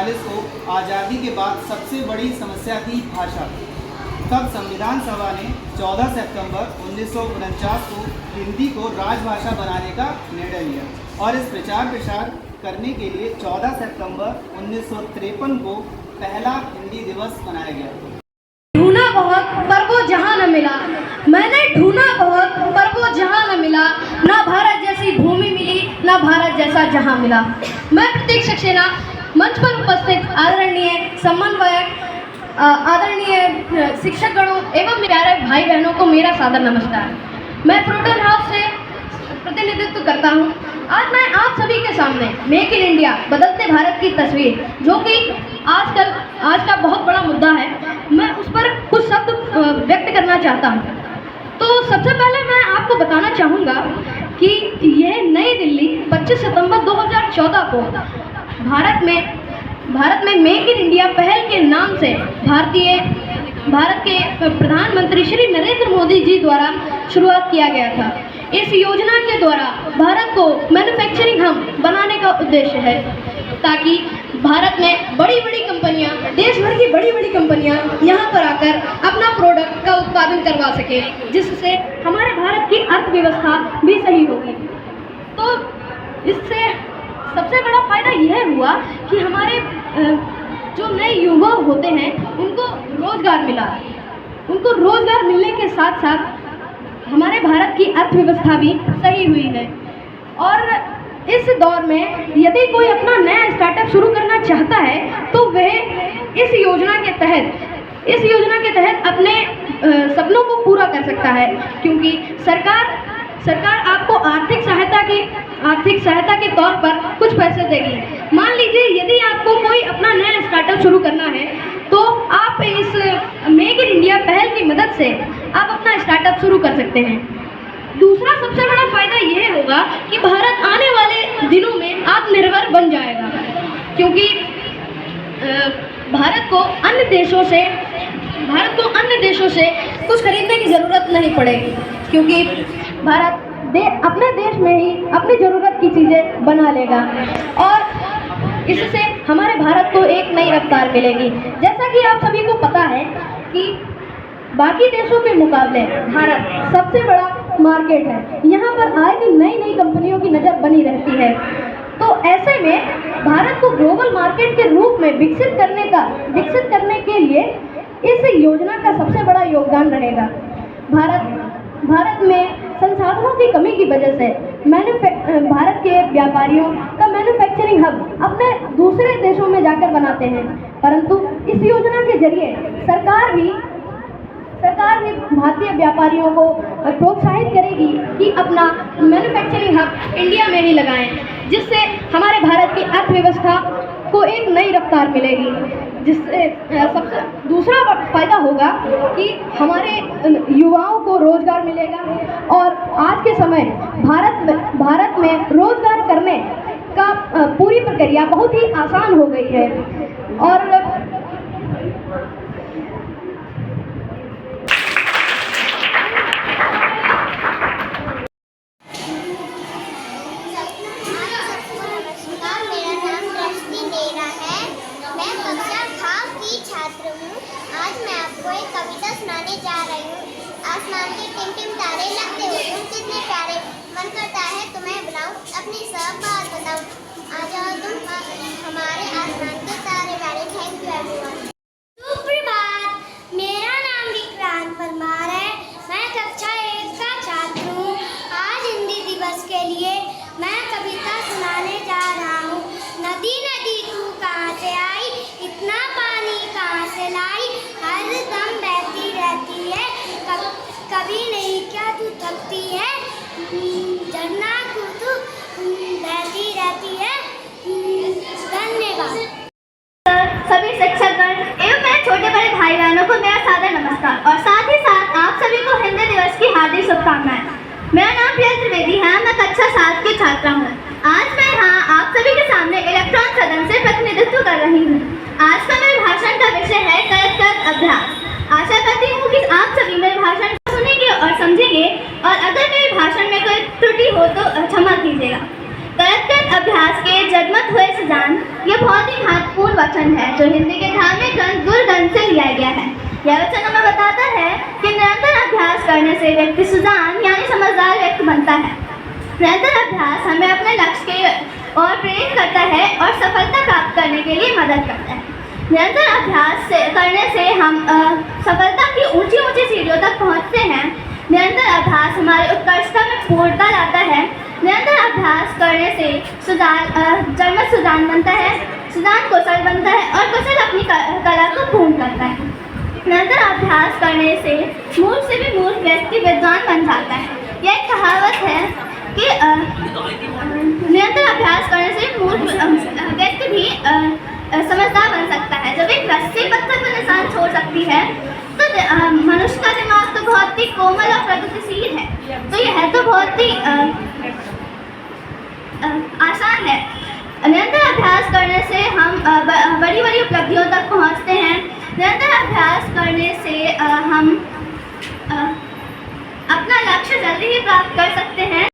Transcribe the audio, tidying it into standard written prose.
1947 को आज़ादी के बाद सबसे बड़ी समस्या थी भाषा। तब संविधान सभा ने 14 सितंबर 1949 को हिंदी को राजभाषा बनाने का निर्णय लिया और इस प्रचार प्रसार करने के लिए 14 सितंबर 1953 को पहला हिंदी दिवस मनाया गया। ढूंढा बहुत पर वो जहां न मिला, मैंने ढूंढा बहुत पर वो जहां न मिला, ना भारत जैसी भूमि मिली ना भारत जैसा जहां मिला। मैं प्रतीक सक्सेना मंच पर उपस्थित आदरणीय समन्वयक, आदरणीय शिक्षकगणों एवं प्यारे भाई बहनों को मेरा सादर नमस्कार। मैं प्रोटोन हाउस से प्रतिनिधित्व करता हूं। आज मैं आप सभी के सामने मेक इन इंडिया बदलते भारत की तस्वीर, जो कि आज का बहुत बड़ा मुद्दा है, मैं उस पर कुछ शब्द व्यक्त करना चाहता हूं। तो सबसे पहले मैं आपको बताना चाहूँगा कि यह नई दिल्ली 25 सितंबर 2014 को भारत में मेक इन इंडिया पहल के नाम से भारत के प्रधानमंत्री श्री नरेंद्र मोदी जी द्वारा शुरुआत किया गया था। इस योजना के द्वारा भारत को मैन्युफैक्चरिंग हब बनाने का उद्देश्य है, ताकि भारत में बड़ी बड़ी कंपनियां, देश भर की बड़ी बड़ी कंपनियां यहां पर आकर अपना प्रोडक्ट का उत्पादन करवा सके, जिससे हमारे भारत की अर्थव्यवस्था भी सही होगी। तो इससे सबसे बड़ा फायदा यह हुआ कि हमारे जो नए युवा होते हैं उनको रोजगार मिला। उनको रोजगार मिलने के साथ साथ हमारे भारत की अर्थव्यवस्था भी सही हुई है। और इस दौर में यदि कोई अपना नया स्टार्टअप शुरू करना चाहता है तो वह इस योजना के तहत अपने सपनों को पूरा कर सकता है, क्योंकि सरकार आपको आर्थिक सहायता के तौर पर कुछ पैसे देगी। मान लीजिए यदि आपको कोई अपना नया स्टार्टअप शुरू करना है तो आप इस मेक इन इंडिया पहल की मदद से आप अपना स्टार्टअप शुरू कर सकते हैं। दूसरा सबसे बड़ा फायदा यह होगा कि भारत आने वाले दिनों में आत्मनिर्भर बन जाएगा, क्योंकि भारत को अन्य देशों से कुछ खरीदने की ज़रूरत नहीं पड़ेगी, क्योंकि भारत अपने देश में ही अपनी ज़रूरत की चीज़ें बना लेगा और इससे हमारे भारत को एक नई रफ्तार मिलेगी। जैसा कि आप सभी को पता है कि बाकी देशों के मुकाबले भारत सबसे बड़ा मार्केट है। यहाँ पर आए दिन नई कंपनियों की नज़र बनी रहती है। तो ऐसे में भारत को ग्लोबल मार्केट के रूप में विकसित करने के लिए इस योजना का सबसे बड़ा योगदान रहेगा। भारत में संसाधनों की कमी की वजह से भारत के व्यापारियों का मैन्युफैक्चरिंग हब अपने दूसरे देशों में जाकर बनाते हैं, परंतु इस योजना के जरिए सरकार भी भारतीय व्यापारियों को प्रोत्साहित करेगी कि अपना मैन्युफैक्चरिंग हब इंडिया में ही लगाएं, जिससे हमारे भारत की अर्थव्यवस्था को एक नई रफ्तार मिलेगी। जिससे सबसे दूसरा फायदा होगा कि हमारे युवाओं को रोजगार मिलेगा और आज के समय भारत में रोजगार करने का पूरी प्रक्रिया बहुत ही आसान हो गई है। और आसमान के टिमटिम तारे लगते हो तुम कितने प्यारे, मन करता है तुम्हें बुलाऊं अपनी सब बात बताऊं, आ जाओ तुम हमारे आसमान के तारे प्यारे। Thank you everyone. सुप्रभात, मेरा नाम विक्रांत परमार है, मैं कक्षा 1 का छात्र हूँ। आज हिंदी दिवस के लिए मैं कविता सुनाने जा रहा हूँ। नदी नदी तू कहाँ से आई, इतना पानी कहाँ से लाई, हर दम बहती रहती है, कभी नहीं क्या तू थकती है, झरना तू बहती रहती है। धन्यवाद। सभी शिक्षकगण एवं मेरे छोटे बड़े भाई बहनों को मेरा सादर नमस्कार और साथ ही साथ आप सभी को हिंदी दिवस की हार्दिक शुभकामनाएं। मेरा नाम प्रिया त्रिवेदी है, मैं कक्षा 7 की छात्रा हूँ। आज मैं यहाँ आप सभी के सामने इलेक्ट्रॉन सदन से प्रतिनिधित्व कर रही हूँ। आज का मेरे भाषण का विषय है करत अभ्यास। आशा करती हूँ कि आप सभी मेरे भाषण को सुनेंगे और समझेंगे, और अगर मेरे भाषण में कोई त्रुटि हो तो क्षमा कीजिएगा। करत अभ्यास के जगमग हुए सजान, यह बहुत ही महत्वपूर्ण वचन है जो हिंदी के धार्मिक ग्रंथ गुरु ग्रंथ से लिया गया है। यह वचन हमें बताता है कि निरंतर अभ्यास करने से व्यक्ति सुजान यानी समझदार व्यक्ति बनता है। निरंतर अभ्यास हमें अपने लक्ष्य के ओर प्रेरित करता है और सफलता प्राप्त करने के लिए मदद करता है। निरंतर अभ्यास करने से हम सफलता की ऊंची ऊंची सीढ़ियों तक पहुंचते हैं। निरंतर अभ्यास हमारे उत्कर्षता में पूर्णता लाता है। निरंतर अभ्यास करने से जन्मत सुजान बनता है, सुजान कुशल बनता है और कुशल अपनी कला को पूर्ण करता है। निरंतर अभ्यास करने से मूर्ख से भी मूर्ख व्यक्ति विद्वान बन जाता है। यह एक कहावत है कि निरंतर अभ्यास करने से मूर्ख व्यक्ति भी समझदार बन सकता है। जब एक रस्सी पत्थर पर निशान छोड़ सकती है तो मनुष्य का दिमाग तो बहुत ही कोमल और प्रगतिशील है, तो यह तो बहुत ही आसान है। निरंतर अभ्यास करने से हम बड़ी बड़ी उपलब्धियों तक पहुंचते हैं। निरंतर अभ्यास करने से हम अपना लक्ष्य जल्दी ही प्राप्त कर सकते हैं।